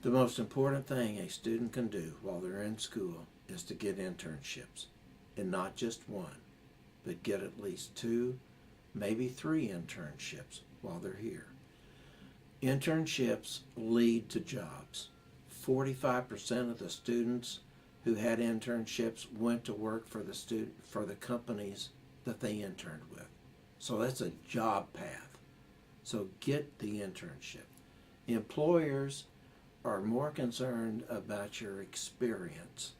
The most important thing a student can do while they're in school is to get internships, and not just one, but get at least 2, maybe 3 internships while they're here. Internships lead to jobs. 45% of the students who had internships went to work for the companies that they interned with. So that's a job path. So get the internship. Employers are more concerned about your experience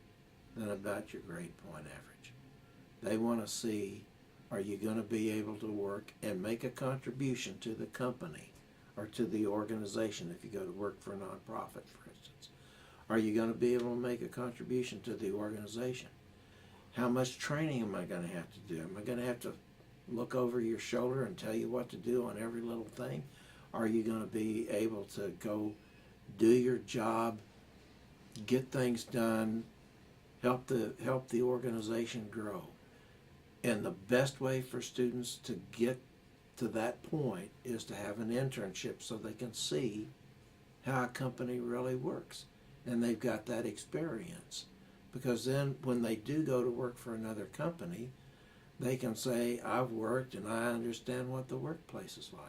than about your grade point average. They want to see, are you going to be able to work and make a contribution to the company or to the organization if you go to work for a nonprofit, for instance? Are you going to be able to make a contribution to the organization? How much training am I going to have to do? Am I going to have to look over your shoulder and tell you what to do on every little thing? Are you going to be able to go do your job, get things done, help the organization grow? And the best way for students to get to that point is to have an internship so they can see how a company really works. And they've got that experience. Because then when they do go to work for another company, they can say, I've worked and I understand what the workplace is like.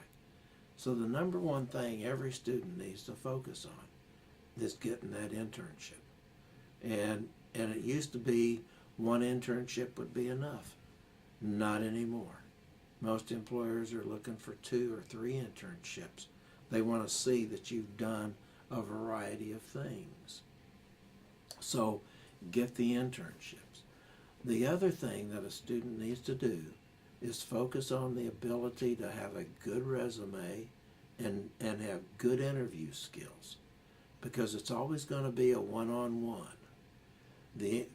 So the number one thing every student needs to focus on is getting that internship. And it used to be one internship would be enough. Not anymore. Most employers are looking for 2 or 3 internships. They want to see that you've done a variety of things. So get the internships. The other thing that a student needs to do is focus on the ability to have a good resume and have good interview skills, because it's always going to be a one-on-one. The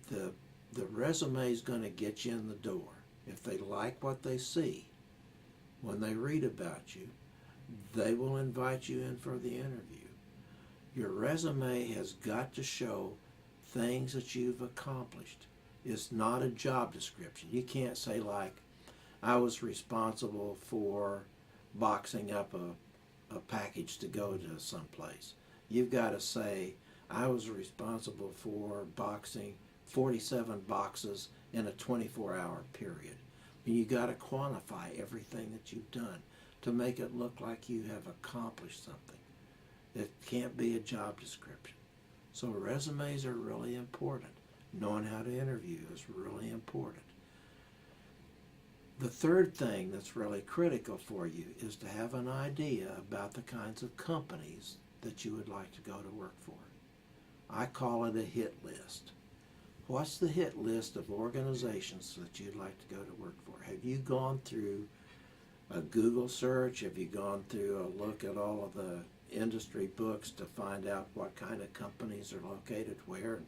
resume is going to get you in the door. If they like what they see when they read about you, they will invite you in for the interview. Your resume has got to show things that you've accomplished. It's not a job description. You can't say, like, I was responsible for boxing up a package to go to someplace. You've got to say, I was responsible for boxing 47 boxes in a 24-hour period. And you got to quantify everything that you've done to make it look like you have accomplished something. It can't be a job description. So resumes are really important. Knowing how to interview is really important. The third thing that's really critical for you is to have an idea about the kinds of companies that you would like to go to work for. I call it a hit list. What's the hit list of organizations that you'd like to go to work for? Have you gone through a Google search? Have you gone through a look at all of the industry books to find out what kind of companies are located where? And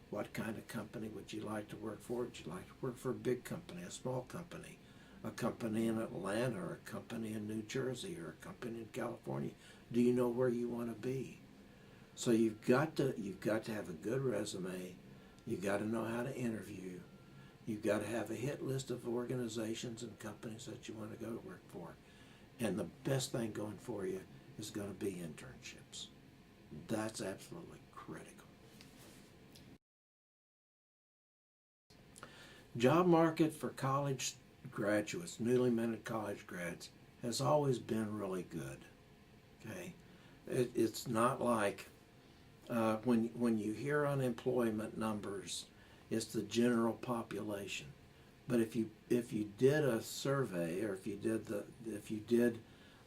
what kind of company would you like to work for? Would you like to work for a big company, a small company, a company in Atlanta, or a company in New Jersey, or a company in California? Do you know where you want to be? So you've got to have a good resume. You've got to know how to interview. You've got to have a hit list of organizations and companies that you want to go to work for. And the best thing going for you is going to be internships. That's absolutely critical. Job market for college graduates, newly minted college grads, has always been really good. Okay, it's not like when you hear unemployment numbers, it's the general population. But if you did a survey, or if you did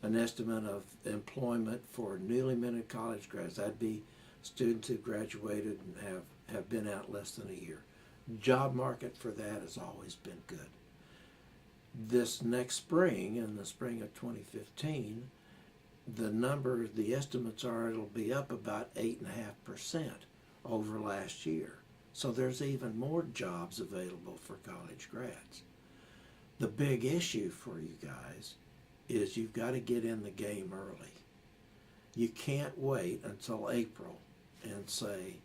an estimate of employment for newly minted college grads, that'd be students who graduated and have been out less than a year. Job market for that has always been good. This next spring, in the spring of 2015, the estimates are it'll be up about 8.5% over last year. So there's even more jobs available for college grads. The big issue for you guys is you've got to get in the game early. You can't wait until April and say,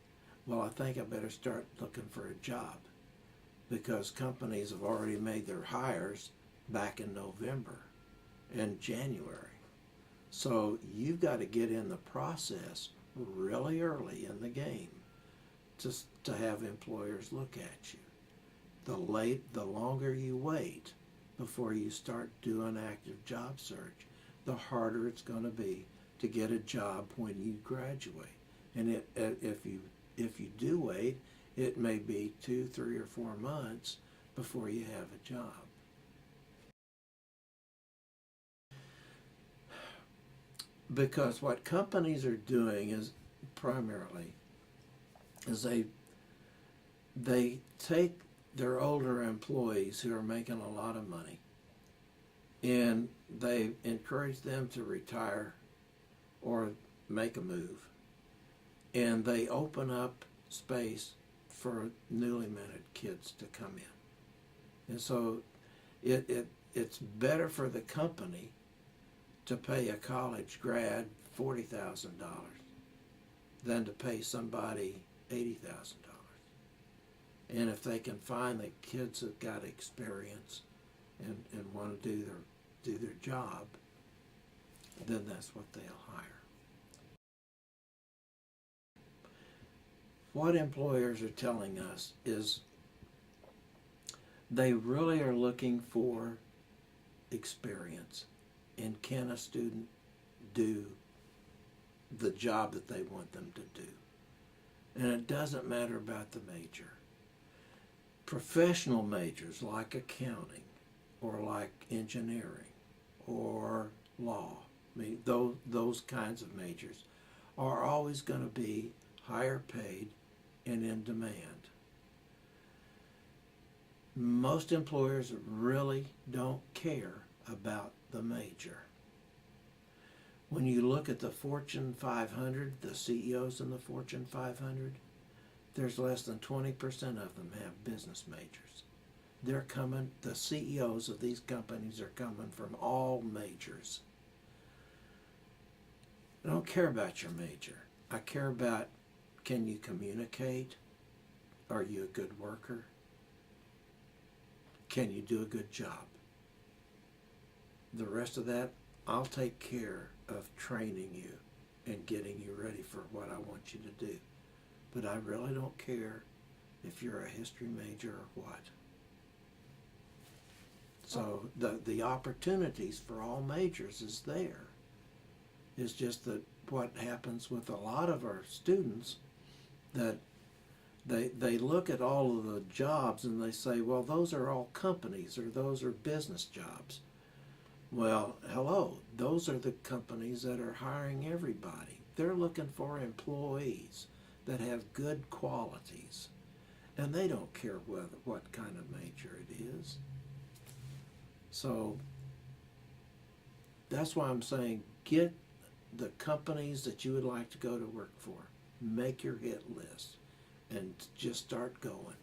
well, I think I better start looking for a job, because companies have already made their hires back in November and January. So you've got to get in the process really early in the game to have employers look at you. The longer you wait before you start doing active job search, the harder it's going to be to get a job when you graduate. And if you do wait, it may be 2, 3, or 4 months before you have a job. Because what companies are doing is primarily is they take their older employees who are making a lot of money and they encourage them to retire or make a move, and they open up space for newly minted kids to come in. And so it's better for the company to pay a college grad $40,000 than to pay somebody $80,000. And if they can find the kids that got experience and want to do their job, then that's what they'll hire. What employers are telling us is they really are looking for experience, and can a student do the job that they want them to do. And it doesn't matter about the major. Professional majors like accounting or like engineering or law, I mean, those kinds of majors are always going to be higher paid and in demand. Most employers really don't care about the major. When you look at the Fortune 500, the CEOs in the Fortune 500, there's less than 20% of them have business majors. The CEOs of these companies are coming from all majors. I don't care about your major. I care about, can you communicate? Are you a good worker? Can you do a good job? The rest of that, I'll take care of training you and getting you ready for what I want you to do. But I really don't care if you're a history major or what. So the opportunities for all majors is there. It's just that what happens with a lot of our students, that they look at all of the jobs and they say, well, those are all companies or those are business jobs. Well, hello, those are the companies that are hiring everybody. They're looking for employees that have good qualities, and they don't care what kind of major it is. So that's why I'm saying get the companies that you would like to go to work for. Make your hit list and just start going.